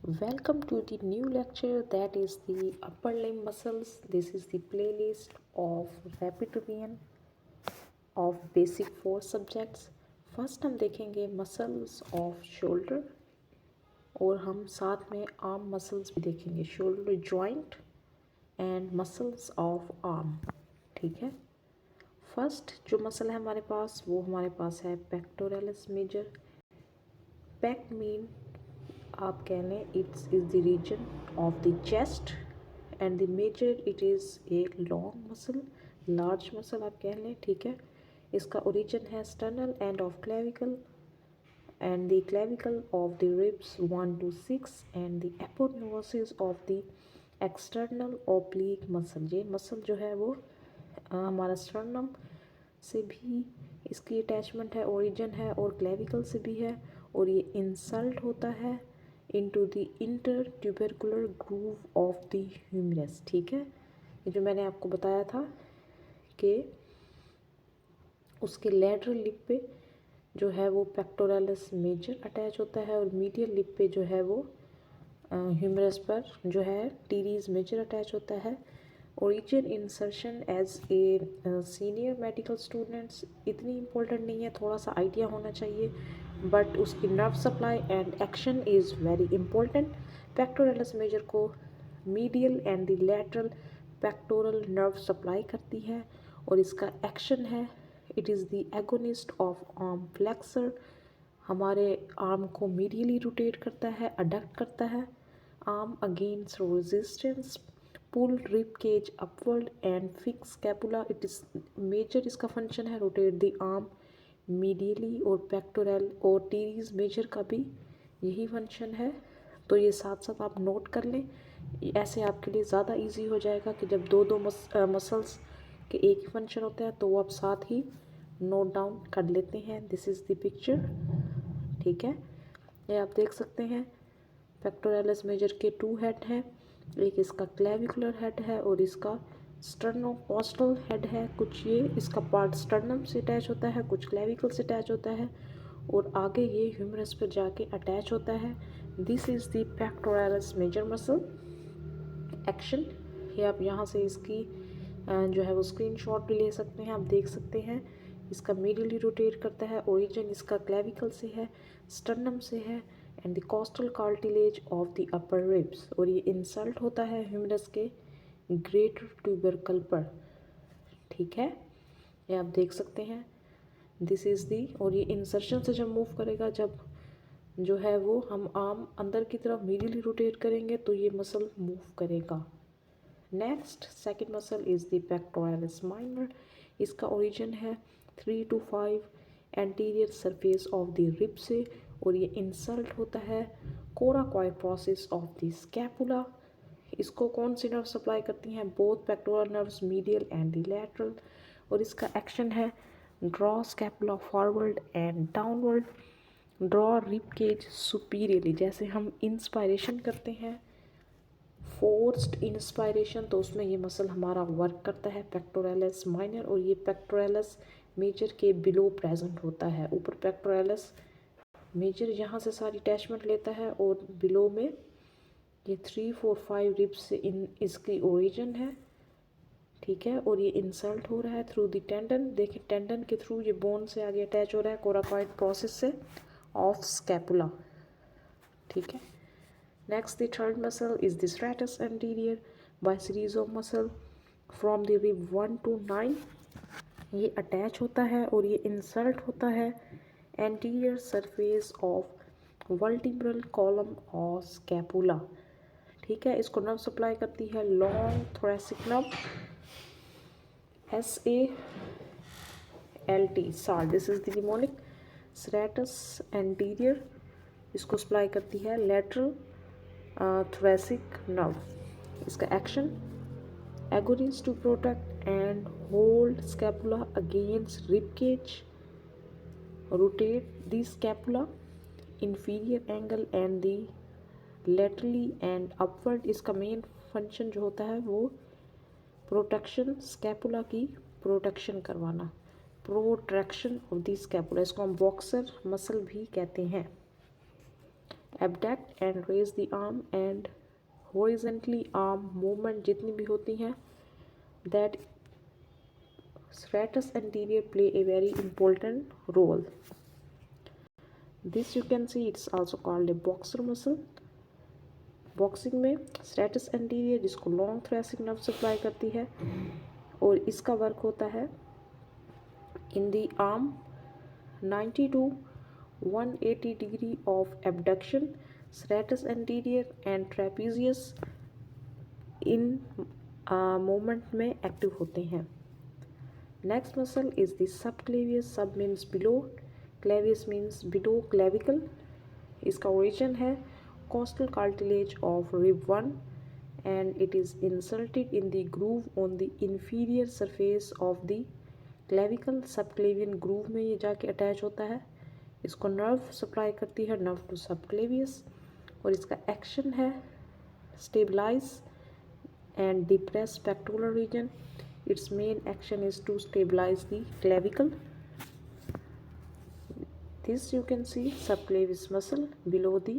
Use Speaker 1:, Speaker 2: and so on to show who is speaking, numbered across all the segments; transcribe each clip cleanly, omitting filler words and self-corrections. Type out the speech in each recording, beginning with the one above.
Speaker 1: Welcome to the new lecture that is the upper limb muscles. This is the playlist of rapid revision of basic 4 subjects. First हम देखेंगे muscles off shoulder और हम साथ में arm muscles भी देखेंगे, shoulder joint and muscles of arm. ठीक है, फर्स्ट जो मसल है हमारे पास वो हमारे पास है पेक्टोरलिस मेजर। पेक मीन आप कह लें it's is the region of the chest and the major it is a long muscle, large muscle आप कह लें। ठीक है, इसका ओरिजिन है sternal end of clavicle and the clavicle of the ribs 1 to 6 and the aponeurosis of the external oblique muscle। ये muscle जो है वो हमारा स्टर्नम से भी इसकी अटैचमेंट है, ओरिजिन है, और क्लेविकल से भी है, और ये इंसल्ट होता है into the inter tubercular groove of the humerus. ठीक है, ये जो मैंने आपको बताया था कि उसके लेटरल लिप पे जो है वो पेक्टोरलिस मेजर अटैच होता है और मीडियल लिप पे जो है वो ह्यूमरस पर जो है टीरीज मेजर अटैच होता है। Origin insertion as a senior medical students इतनी इम्पोर्टेंट नहीं है, थोड़ा सा आइडिया होना चाहिए, बट उसकी nerve supply and action is very important. Pectoralis major को medial and the lateral pectoral nerve supply करती है और इसका एक्शन है it is the agonist of arm flexor. हमारे आर्म को मीडियली रोटेट करता है, अडक्ट करता है। Arm against resistance pull rib cage upward and fix scapula. It is major इसका फंक्शन है रोटेट द आर्म मीडियली, और पेक्टोरल और टीरीज मेजर का भी यही फंक्शन है। तो ये साथ साथ आप नोट कर लें, ऐसे आपके लिए ज़्यादा इजी हो जाएगा कि जब दो दो मसल्स के एक ही फंक्शन होता है तो वो आप साथ ही नोट डाउन कर लेते हैं। This is the picture. ठीक है, ये आप देख सकते हैं पेक्टोरलिस मेजर के 2 हेड हैं, एक इसका क्लेविकुलर हेड है और इसका स्टर्नोकॉस्टल हेड है। कुछ ये इसका पार्ट स्टर्नम से अटैच होता है, कुछ क्लेविकल से अटैच होता है, और आगे ये ह्यूमरस पर जाके अटैच होता है। This is the pectoralis major muscle action. ये आप यहाँ से इसकी जो है वो स्क्रीनशॉट भी ले सकते हैं, आप देख सकते हैं। इसका मीडियली रोटेट करता है, ओरिजिन इसका क्लेविकल से है, स्टर्नम से है, and the costal cartilage of the upper ribs, और ये इंसल्ट होता है ह्यूमरस के ग्रेटर ट्यूबरकल पर। ठीक है, ये आप देख सकते हैं। दिस इज़ दी, और ये इंसर्शन से जब मूव करेगा, जब जो है वो हम आर्म अंदर की तरफ मीडियली रोटेट करेंगे तो ये मसल मूव करेगा। Next second muscle is the pectoralis minor. इसका ओरिजिन है 3 to 5 anterior surface of the rib से, और ये इंसल्ट होता है coracoid process of the scapula. इसको कौन सी नर्व सप्लाई करती हैं? Both pectoral nerves, medial and the lateral, और इसका एक्शन है draw scapula forward and downward, draw rib cage superiorly. जैसे हम इंस्पायरेशन करते हैं फोर्स्ड इंस्पायरेशन, तो उसमें ये मसल हमारा वर्क करता है पेक्टोरलिस माइनर, और ये पेक्टोरलिस मेजर के बिलो प्रेजेंट होता है। ऊपर पेक्टोरलिस मेजर यहाँ से सारी अटैचमेंट लेता है और बिलो में ये 3, 4, 5 रिब्स से इन इसकी ओरिजिन है। ठीक है, और ये इंसल्ट हो रहा है थ्रू द टेंडन। देखिए टेंडन के थ्रू ये बोन से आगे अटैच हो रहा है कोराकॉइड प्रोसेस से ऑफ स्कैपुला। ठीक है, next the third muscle is the serratus anterior by series of muscle from the rib 1 to 9। ये अटैच होता है और ये इंसल्ट होता है anterior surface of vertebral column और स्कैपुला। ठीक है, इसको नर्व सप्लाई करती है long thoracic nerve SALT salt. This is the mnemonic serratus anterior। इसको सप्लाई करती है लेटरल thoracic nerve। इसका action agonist to protect and hold scapula against rib cage, rotate the scapula inferior angle and the laterally and upward। इसका main function जो होता है वो protection, scapula की प्रोटेक्शन करवाना, प्रोट्रैक्शन ऑफ द स्कैपुला। इसको हम बॉक्सर मसल भी कहते हैं। Abduct and raise the arm and horizontally arm movement जितनी भी होती हैं, that serratus anterior play a very important role. This you can see, it's also called a boxer muscle. Boxing में serratus anterior जिसको long thoracic nerve supply करती है, और इसका वर्क होता है in the arm 90 to 180 degree of abduction, serratus anterior and trapezius in movement में active होते हैं. Next muscle is the subclavius. Sub means below, clavius means below clavicle. इसका origin है costal cartilage of rib 1 and it is inserted in the groove on the inferior surface of the clavicle. Subclavian groove में ये जाके attach होता है. इसको nerve supply करती है, nerve to subclavius, और इसका action है stabilize and depress pectoral region. Its main action is to stabilize the clavicle. This you can see subclavius muscle below the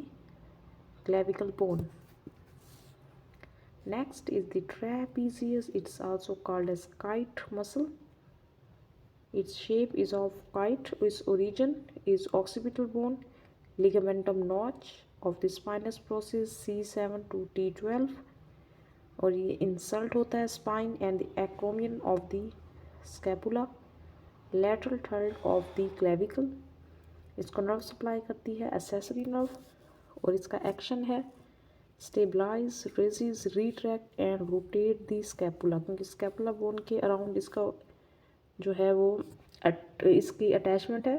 Speaker 1: clavicle bone. Next is the trapezius. It's also called as kite muscle. Its shape is of kite. Its origin is occipital bone, ligamentum notch of the spinous process C7 to T12, और ये insult होता है spine and the acromion of the scapula, lateral third of the clavicle. इसको nerve supply करती है accessory nerve, और इसका action है stabilize, raises, retract and rotate the scapula, क्योंकि स्कैपुला बोन के अराउंड इसका जो है वो इसकी अटैचमेंट है,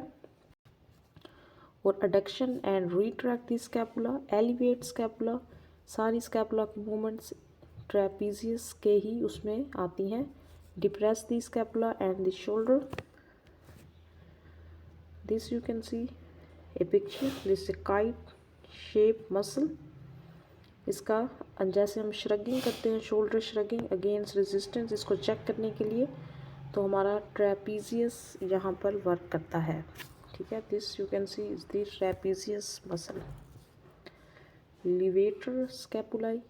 Speaker 1: और adduction and retract the scapula, elevate scapula. सारी स्कैपुला की मूवमेंट्स ट्रेपीजियस के ही उसमें आती हैं. Depress the scapula and the shoulder. This you can C A picture. This A kite shape muscle. इसका जैसे हम श्रगिंग करते हैं, शोल्डर श्रगिंग अगेंस्ट रेजिस्टेंस, इसको चेक करने के लिए, तो हमारा ट्रेपीजियस यहाँ पर वर्क करता है. ठीक है, this you can see is the trapezius muscle. Levator scapulae.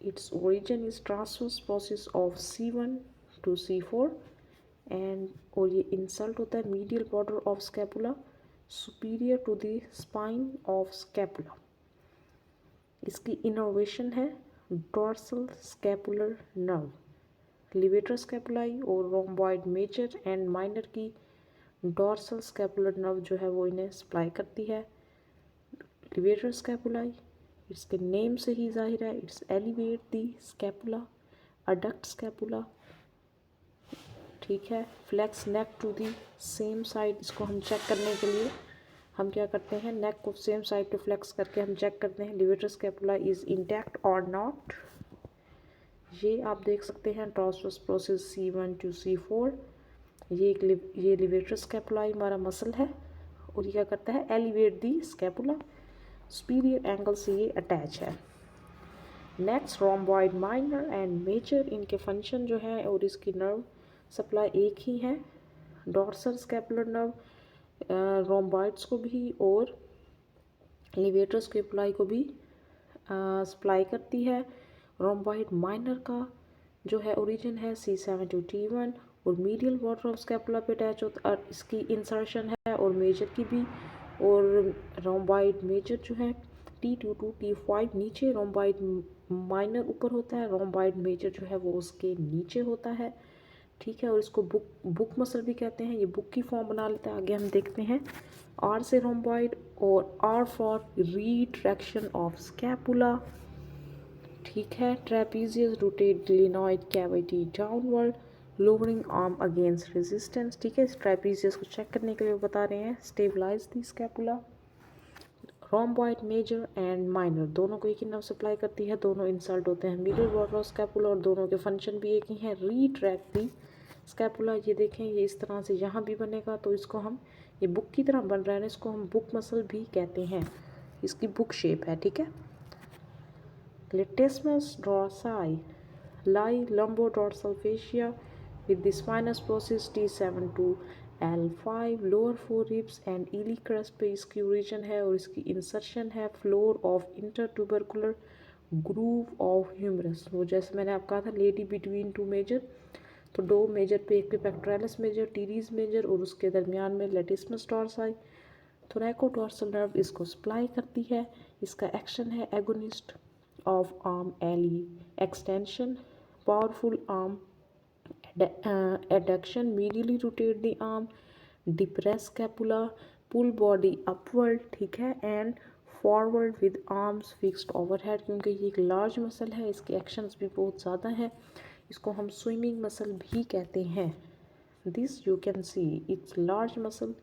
Speaker 1: Its origin is transverse process of C1 to C4 and और ये insult होता है medial border of scapula superior to the spine of scapula. इसकी innervation है dorsal scapular nerve. Levator scapulae और rhomboid major and minor की dorsal scapular nerve जो है वो इन्हें supply करती है. Levator scapulae इसके नेम से ही जाहिर है, it's elevate the scapula, adduct scapula. ठीक है, flex neck to the same side. इसको हम चेक करने के लिए हम क्या करते हैं, नेक को सेम साइड पे फ्लेक्स करके हम चेक करते हैं लिवेटर स्कैपुला इज इंटैक्ट और नॉट. ये आप देख सकते हैं transverse process C1 to C4. ये लिवेटर स्कैपुला हमारा मसल है, और ये क्या करता है, elevate the scapula. Superior angle से ये अटैच है. Next rhomboid minor and major. इनके फंक्शन जो है और इसकी नर्व सप्लाई एक ही है. डॉर्सल स्कैपुलर नर्व रोम्बॉइड्स को भी और लिवेटर स्कैपुलाई को भी सप्लाई करती है. रोम्बॉइड माइनर का जो है ओरिजिन है C7 to T1 और मीडियल बॉर्डर ऑफ स्कैपुला पे अटैच होता है, इसकी इंसर्शन है, और मेजर की भी. और रोम्बॉइड मेजर जो है T2 to T5 नीचे, रोम्बॉइड माइनर ऊपर होता है, रोम्बॉइड मेजर जो है वो उसके नीचे होता है. ठीक है, और इसको बुक मसल भी कहते हैं. ये बुक की फॉर्म बना लेता है. आगे हम देखते हैं R से रोम्बॉइड और R for retraction of scapula. ठीक है, trapezius rotate glenoid cavity downward, lowering arm against resistance. ठीक है, इस ट्रेपीजियस को चेक करने के लिए बता रहे हैं. Stabilise the scapula. Rhomboid major and minor दोनों को एक ही नर्व सप्लाई करती है. दोनों इंसल्ट होते हैं मीडियल बॉर्डर ऑफ स्कैपुला, और दोनों के फंक्शन भी एक ही हैं. रिट्रैक्ट दी स्कैपुला. ये देखें, ये इस तरह से यहाँ भी बनेगा, तो इसको हम, ये बुक की तरह बन रहा है ना, इसको हम बुक मसल भी कहते हैं. इसकी बुक शेप है. ठीक है, लेटेस्मस डॉर्साई लाई lumbo dorsal fascia with the spinous process T7 to L5 lower 4 ribs and iliac crest पे इसकी ओरिजिन है और इसकी इंसर्शन है floor of intertubercular groove of humerus. वो जैसे मैंने आपको कहा था लेडी बिटवीन टू मेजर, तो दो मेजर पे, एक पे पेक्टोरालिस मेजर, टीरीज मेजर और उसके दरमियान में लेटिसमस डॉर्साई। थोरैकोडोर्सल नर्व इसको सप्लाई करती है। इसका एक्शन है agonist of arm ally extension, powerful arm adduction, medially rotate the arm, depress scapula, pull body upward, ठीक है, and forward with arms fixed overhead। क्योंकि ये एक लार्ज मसल है, इसके एक्शंस भी बहुत ज़्यादा है, इसको हम स्विमिंग मसल भी कहते हैं। This you can see it's large muscle,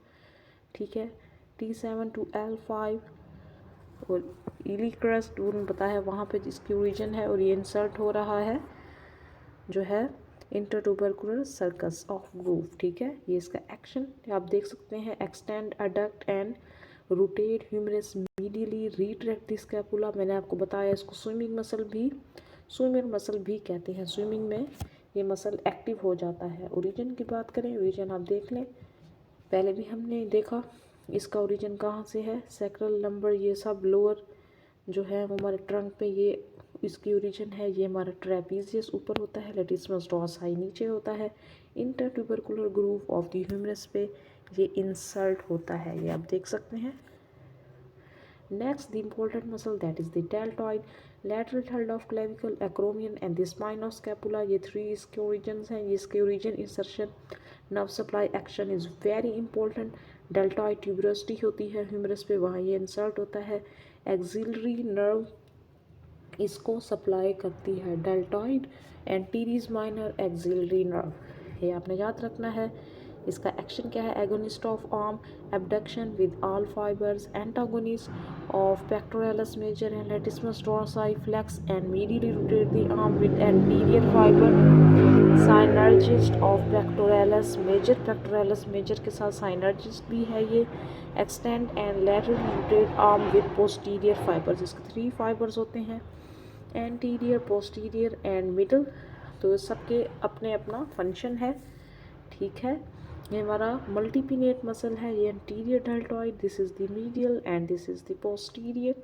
Speaker 1: ठीक है। T7 to L5 और इली क्रस्ट पता है वहाँ पे जिसकी ओरिजिन है और ये इंसर्ट हो रहा है जो है इंटरट्यूबरकुलर सर्कस ऑफ ग्रूव, ठीक है। ये इसका एक्शन आप देख सकते हैं, extend adduct and rotate humerus medially, retract the scapula. मैंने आपको बताया इसको स्विमिंग मसल भी कहते हैं। स्विमिंग में ये मसल एक्टिव हो जाता है। ओरिजिन की बात करें, ओरिजिन आप देख लें, पहले भी हमने देखा इसका ओरिजिन कहाँ से है, सैक्रल लंबर, ये सब लोअर जो है वो हमारे ट्रंक पे ये इसकी ओरिजिन है। ये हमारा ट्रेपीजियस ऊपर होता है, लेटिसमस डॉर्साई नीचे होता है, intertubercular groove of the humerus पे ये इंसर्ट होता है, ये आप देख सकते हैं। Next the important muscle that is the deltoid, lateral third of clavicle, acromion and the spine of scapula. ये थ्री इसके ओरिजिन हैं। इसके origin, insertion, nerve supply, action is very important. Deltoid tuberosity होती है ह्यूमरस पे, वहाँ ये insert होता है। एक्सिलरी नर्व इसको सप्लाई करती है, deltoid and teres minor axillary nerve, ये आपने याद रखना है। इसका एक्शन क्या है, agonist of arm abduction with all fibres, antagonist of pectoralis major and latissimus dorsi, flex and medially rotate the arm with anterior fibre, synergist of pectoralis major के साथ साइनर्जिस्ट भी है ये, extend and laterally rotate arm with posterior fibres. इसके 3 fibres होते हैं, anterior, posterior and middle, तो सबके अपने अपना फंक्शन है, ठीक है। ये हमारा मल्टीपिनेट मसल है, ये anterior deltoid, this is the medial and this is the posterior,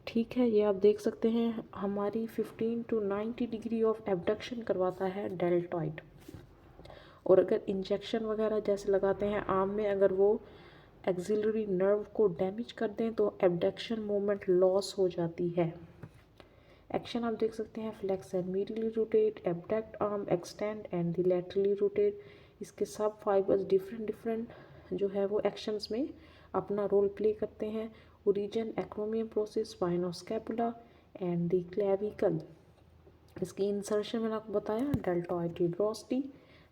Speaker 1: ठीक है। ये आप देख सकते हैं हमारी 15 to 90 डिग्री ऑफ एबडक्शन करवाता है डेल्टॉइड। और अगर इंजेक्शन वगैरह जैसे लगाते हैं आर्म में, अगर वो एक्सिलरी नर्व को डैमेज कर दें तो एबडक्शन मूवमेंट लॉस हो जाती है। एक्शन आप देख सकते हैं, flex and medially rotate, abduct arm, extend and the laterally rotate. इसके सब फाइबर्स डिफरेंट जो है वो एक्शंस में अपना रोल प्ले करते हैं। Origin, acromium process, spine of scapula and the clavicle. इसकी इंसर्शन मैंने आपको बताया, deltoid tuberosity.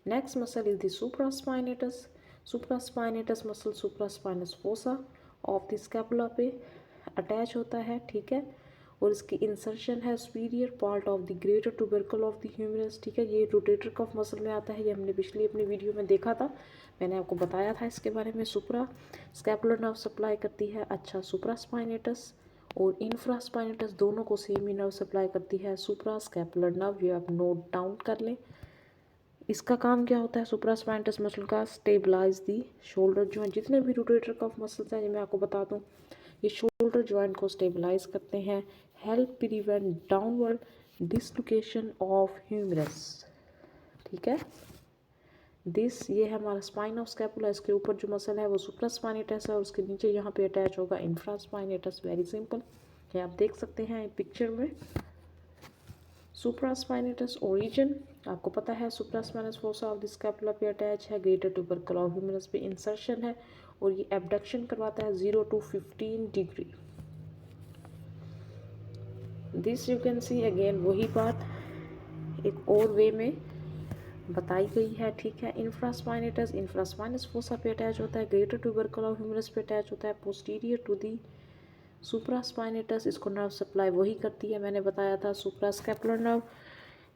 Speaker 1: Next muscle is the supraspinatus. Supraspinatus muscle supraspinous fossa of the scapula पे अटैच होता है, ठीक है। और इसकी इंसर्शन है superior part of the greater tubercle of the humerus, ठीक है। ये रोटेटर कफ मसल में आता है, ये हमने पिछली अपनी वीडियो में देखा था, मैंने आपको बताया था इसके बारे में। सुप्रा स्कैपुलर नर्व सप्लाई करती है, अच्छा, सुप्रास्पाइनेटस और इंफ्रास्पाइनेटस दोनों को सेम ही नर्व सप्लाई करती है, सुप्रा स्कैपुलर नर्व, ये आप नोट डाउन कर लें। इसका काम क्या होता है सुप्रास्पाइनेटस मसल का, स्टेबलाइज दी शोल्डर जॉइंट। जितने भी रोटेटर कफ मसल्स हैं ये मैं आपको बता दूं, ये शोल्डर जॉइंट को स्टेबलाइज करते हैं, help prevent downward dislocation of humerus, ठीक है। दिस ये है हमारा स्पाइन ऑफ स्कैपुला, इसके ऊपर जो मसल है वो सुप्रास्पाइनेटस है और उसके नीचे यहाँ पे अटैच होगा इंफ्रास्पाइनेटस, वेरी सिंपल, ये आप देख सकते हैं पिक्चर में। सुप्रास्पाइनेटस ओरिजिन आपको पता है, सुप्रास्पाइनस फोसा ऑफ द स्कैपुला पे अटैच है, ग्रेटर ट्यूबरकल ऑफ ह्यूमरस पे इंसर्शन है और ये एबडक्शन करवाता है 0 to 15 degree. This you can see again वही बात एक और वे में बताई गई है, ठीक है। इंफ्रास्पाइनस फोसा पे अटैच होता है, ग्रेटर ट्यूबरकल ऑफ ह्यूमरस पे अटैच होता है, पोस्टीरियर टू दी सुप्रास्पाइनेटस, इसको नर्व सप्लाई वही करती है, मैंने बताया था। Suprascapular nerve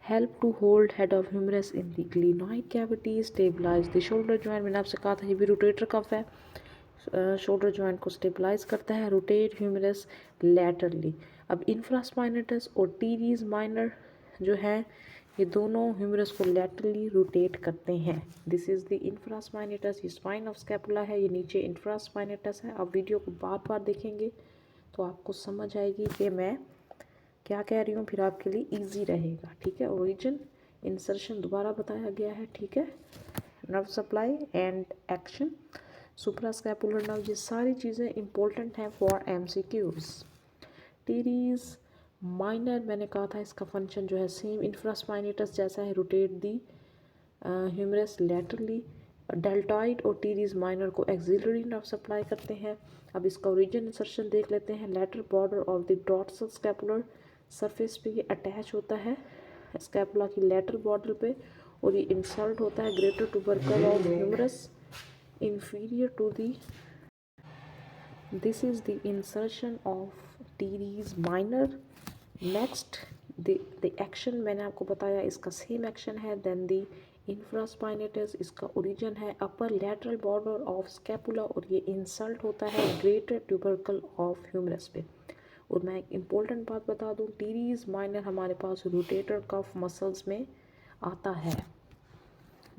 Speaker 1: help to hold head of humerus in the glenoid cavity, stabilise the shoulder joint, मैंने आपसे कहा था ये भी रोटेटर कफ है, शोल्डर जॉइंट को स्टेबलाइज करता है, रोटेट ह्यूमरस लैटरली। अब इंफ्रास्पाइनेटस और टीरीज माइनर जो है ये दोनों ह्यूमरस को लैटरली रोटेट करते हैं। दिस इज़ द इंफ्रास्पाइनेटस, ये स्पाइन ऑफ स्कैपुला है, ये नीचे इंफ्रास्पाइनेटस है। आप वीडियो को बार बार देखेंगे तो आपको समझ आएगी कि मैं क्या कह रही हूँ, फिर आपके लिए इजी रहेगा। ठीक है, ओरिजिन, इंसर्शन दोबारा बताया गया है। ठीक है, nerve supply and action, suprascapular nerve, ये सारी चीज़ें इंपॉर्टेंट हैं फॉर MCQs। टीरीज माइनर, मैंने कहा था इसका फंक्शन जो है सेम इंफ्रास्पाइनेटस जैसा है, rotate the humerus laterally. Deltoid और टीरीज माइनर को एक्सिलरी नर्व सप्लाई करते हैं। अब इसका ओरिजिन इंसर्शन देख लेते हैं। Lateral border of the dorsal scapular surface पे ये अटैच होता है स्कैपुला की लेटर बॉर्डर पे, और ये इंसर्ट होता है greater tubercle of humerus inferior to the, this is the insertion of teres minor. next the action मैंने आपको बताया इसका सेम एक्शन है देन दी इंफ्रास्पाइनेटस, इसका ओरिजिन है अपर लैटरल बॉर्डर ऑफ स्कैपुला, और ये इंसल्ट होता है ग्रेटर ट्यूबरकल ऑफ ह्यूमरस पे। और मैं एक इम्पोर्टेंट बात बता दूं, टीरीज माइनर हमारे पास रोटेटर कफ मसल्स में आता है।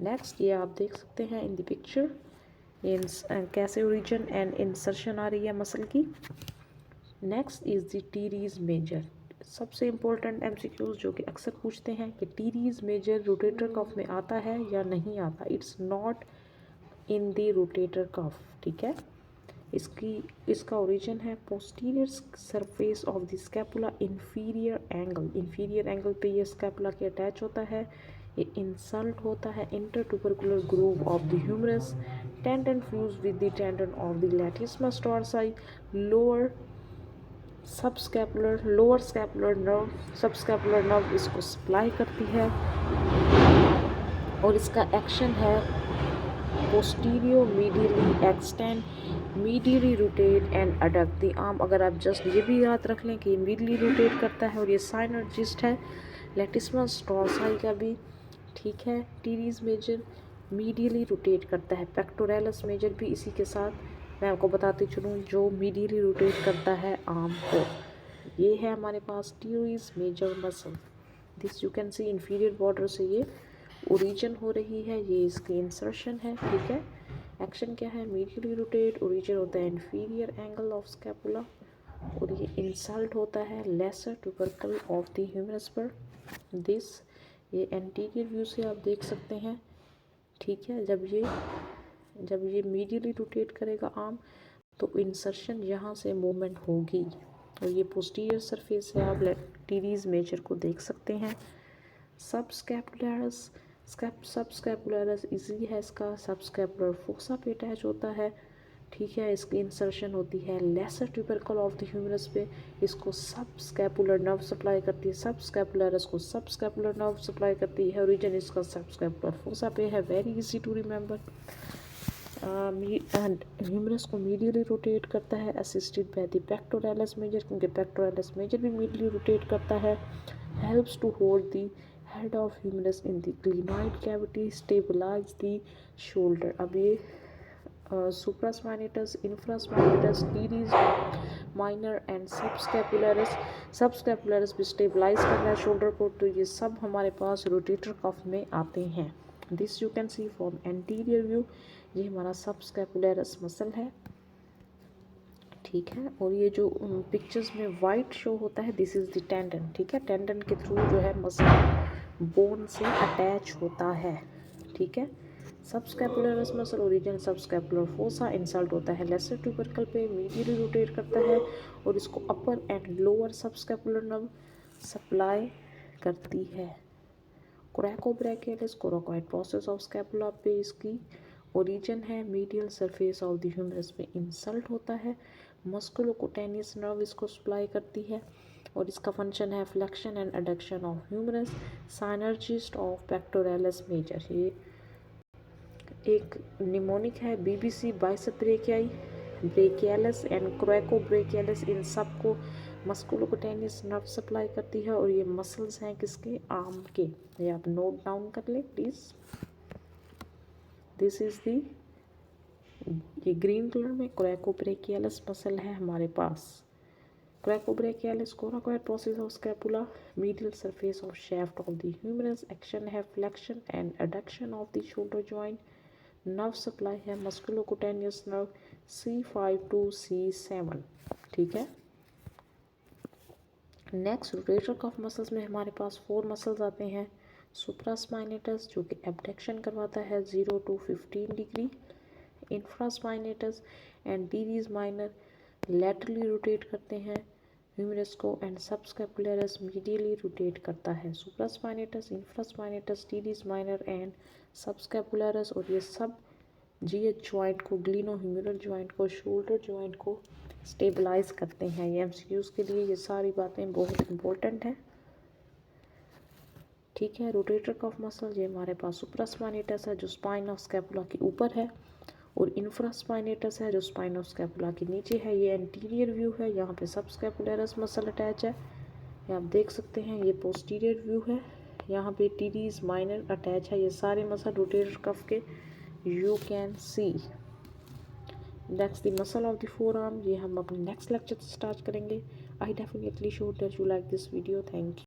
Speaker 1: नेक्स्ट ये आप देख सकते हैं इन द पिक्चर, कैसे ओरिजिन एंड इंसर्शन आ रही है मसल की। Next is the teres major, सबसे इम्पोर्टेंट MCQs जो कि अक्सर पूछते हैं कि टीरीज मेजर रोटेटर कफ में आता है या नहीं आता। It's not in the rotator cuff. ठीक है, इसका ओरिजिन है posterior surface of the scapula inferior angle पे ये स्कैपुला के अटैच होता है। ये इंसल्ट होता है intertubercular groove of the humerus, tendon fuse with the tendon of the latissimus dorsi, lower scapular nerve, subscapular nerve इसको सप्लाई करती है, और इसका एक्शन है postero medially extend, medially rotate and adduct the arm. अगर आप जस्ट ये भी याद रख लें कि ये मीडियली रोटेट करता है, और ये साइनर्जिस्ट है लैटिसमस टॉर्साई का भी। ठीक है, टीरीज मेजर मीडियली रोटेट करता है, पेक्टोरैलिस मेजर भी इसी के साथ मैं आपको बताती चलूँ जो मीडियली रोटेट करता है आर्म को। ये है हमारे पास teres major muscle. This you can see inferior border से ये ओरिजिन हो रही है, ये इसकी इंसर्शन है। ठीक है, एक्शन क्या है, मीडियली रोटेट, ओरिजिन होता है इंफीरियर एंगल ऑफ स्कैपुला, और ये इंसल्ट होता है lesser tubercle of the humerus पर। दिस ये एंटीरियर व्यू से आप देख सकते हैं। ठीक है, जब ये मीडियली रोटेट करेगा आर्म तो इंसर्शन यहाँ से मूवमेंट होगी, और ये पोस्टीरियर सरफेस से आप टीरीज मेजर को देख सकते हैं। सबस्कैपुलरस इजी है, इसका सबस्कैपुलर फोसा पे अटैच होता है। ठीक है, इसकी इंसर्शन होती है lesser tubercle of the humerus पे, इसको सबस्कैपुलर नर्व सप्लाई करती है, सबस्कैपुलरस को सबस्कैपुलर नर्व सप्लाई करती है, ओरिजिन इसका सबस्कैपुलर फोसा पे है। Very easy to remember. Humerus को मीडियली रोटेट करता है assisted by the pectoralis major, क्योंकि पेक्टोरैलिस मेजर भी मीडियली रोटेट करता है। Helps to hold the head of humerus in the glenoid cavity, stabilise the shoulder. अब ये supraspinatus, infraspinatus, teres minor and subscapularis भी stabilize करना है शोल्डर को, तो ये सब हमारे पास रोटेटर कफ में आते हैं। This you can C from anterior view, ये हमारा सबस्कैपुलरस मसल है। ठीक है, और ये जो पिक्चर्स में वाइट शो होता है दिस इज द टेंडन। ठीक है, टेंडन के थ्रू जो है मसल बोन से अटैच होता है। ठीक है, subscapularis muscle origin subscapular fossa, insert होता है लेसर ट्यूबरकल पे, मीडियली रोटेट करता है, और इसको upper and lower subscapular nerve supply करती है। Coracobrachialis coracoid process of scapula पे इसकी ओरिजिन है, medial surface of the humerus पे इंसल्ट होता है, मस्कुलोकुटेनियस नर्व इसको सप्लाई करती है, और इसका फंक्शन है flexion and adduction of humerus, synergist of pectoralis major. ये एक निमोनिक है BBC bicep brachialis and coracobrachialis, इन सब को मस्कुलोकुटेनियस नर्व सप्लाई करती है, और ये मसल्स हैं किसके, आर्म के। ये आप नोट डाउन कर लें प्लीज़। दिस इज दी, ये ग्रीन कलर में कोरैकोब्रैकियलिस मसल है हमारे पास। Coracobrachialis, coracoid process of scapula, medial surface of shaft of the humerus, action है flexion and adduction of the shoulder joint, nerve supply है musculocutaneous nerve C5 to C7, ठीक है। Next rotator cuff muscles में हमारे पास 4 muscles आते हैं। Supraspinatus जो कि एबडक्शन करवाता है 0 to 15 degree, infraspinatus and teres minor laterally rotate करते हैं ह्यूमरस को, एंड सबस्कैपुलरस मीडियली रोटेट करता है। Supraspinatus, infraspinatus, teres minor and subscapularis, और ये सब जीएच जॉइंट को, ग्लिनोह्यूमरल जॉइंट को, शोल्डर जॉइंट को स्टेबलाइज करते हैं। ये एमसीक्यूज के लिए ये सारी बातें बहुत इंपॉर्टेंट हैं, ठीक है। रोटेटर कफ मसल ये हमारे पास सुप्रास्पाइनेटस है जो स्पाइन ऑफ स्कैपुला के ऊपर है, और इंफ्रास्पाइनेटस है जो स्पाइन ऑफ स्कैपुला के नीचे है। ये एंटीरियर व्यू है, यहाँ पे सबस्कैपुलरस मसल अटैच है, ये आप देख सकते हैं। ये पोस्टीरियर व्यू है, यहाँ पे टीरीज माइनर अटैच है। ये सारे मसल रोटेटर कफ के you can C. Next the muscle of the four arm, ये हम अपने नेक्स्ट लेक्चर से स्टार्ट करेंगे। I definitely sure that you like this video. Thank you.